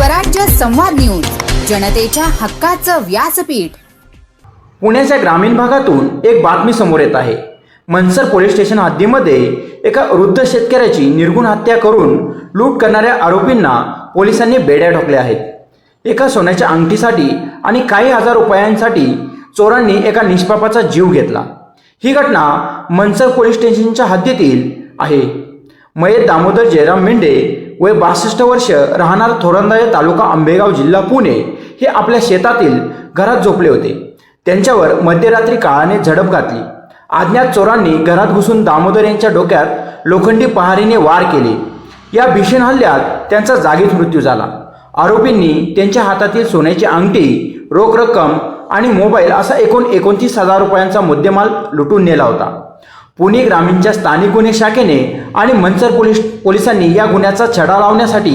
स्वराज्य संवाद न्यूज, जनतेच्या हक्काचं व्यासपीठ। पुण्याच्या ग्रामीण भागातून एक बातमी समोर येत आहे। मनसर पोलीस स्टेशन हद्दीमध्ये एका वृद्ध शेतकऱ्याची निर्घुण हत्या करून लूट करणाऱ्या आरोपींना पोलिसांनी बेड्या ठोकल्या आहेत। एका सोन्याच्या अंगठीसाठी आणि काही हजार रुपयांसाठी चोरांनी एका निष्पापाचा जीव घेतला। ही घटना मनसर पोलीस स्टेशनच्या हद्दीतील आहे। मयत दामोदर जयराम मेंढे वय 62 वर्ष, राहणार थोरंदाजे, तालुका आंबेगाव, जिल्हा पुणे, हे आपल्या शेतातील घरात झोपले होते। त्यांच्यावर मध्यरात्री काळाने झडप घातली। अज्ञात चोरांनी घरात घुसून दामोदर यांच्या डोक्यात लोखंडी प्रहारीने वार केले। या भीषण हल्ल्यात त्यांचा जागीच मृत्यू झाला। आरोपींनी त्यांच्या हातातील सोन्याची अंगठी, रोख रक्कम आणि मोबाईल असा एकूण 29,000 रुपयांचा मुद्देमाल लुटून नेला होता। पुणे ग्रामीणच्या स्थानिक गुन्हे शाखेने आणि मनसर पोलिसांनी या गुन्ह्याचा छडा लावण्यासाठी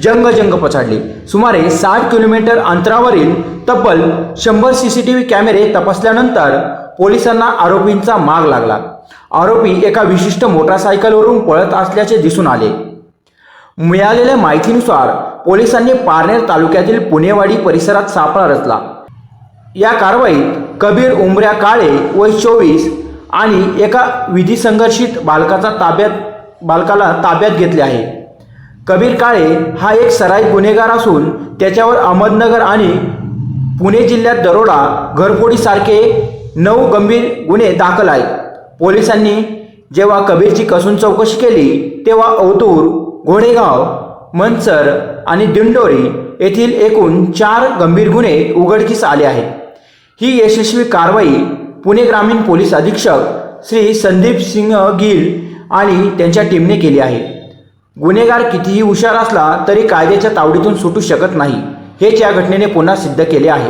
जंग पछाडले। सुमारे 60 किलोमीटर अंतरावरील तब्बल 100 CCTV कॅमेरे तपासल्यानंतर पोलिसांना आरोपींचा माग लागला। आरोपी एका विशिष्ट मोटारसायकलवरून पळत असल्याचे दिसून आले। मिळालेल्या माहितीनुसार पोलिसांनी पारनेर तालुक्यातील पुणेवाडी परिसरात सापळा रचला। या कारवाईत कबीर उमऱ्या काळे वय 24 आणि एका विधिसंघर्षित बालकाला ताब्यात घेतले आहे। कबीर काळे हा एक सराईत गुन्हेगार असून त्याच्यावर अहमदनगर आणि पुणे जिल्ह्यात दरोडा, घरफोडी सारखे 9 गंभीर गुन्हे दाखल आहेत। पोलिसांनी जेव्हा कबीरची कसून चौकशी केली तेव्हा औतूर, घोडेगाव, मनसर आणि दिंडोरी येथील एकूण 4 गंभीर गुन्हे उघडकीस आले आहेत। ही यशस्वी कारवाई पुणे ग्रामीण पोलीस अधीक्षक श्री संदीप सिंह गिल आणि त्यांच्या टीमने केली आहे। गुन्हेगार कितीही हुशार असला तरी कायद्याच्या तावडीतून सुटू शकत नाही, हेच या घटनेने पुन्हा सिद्ध केले आहे।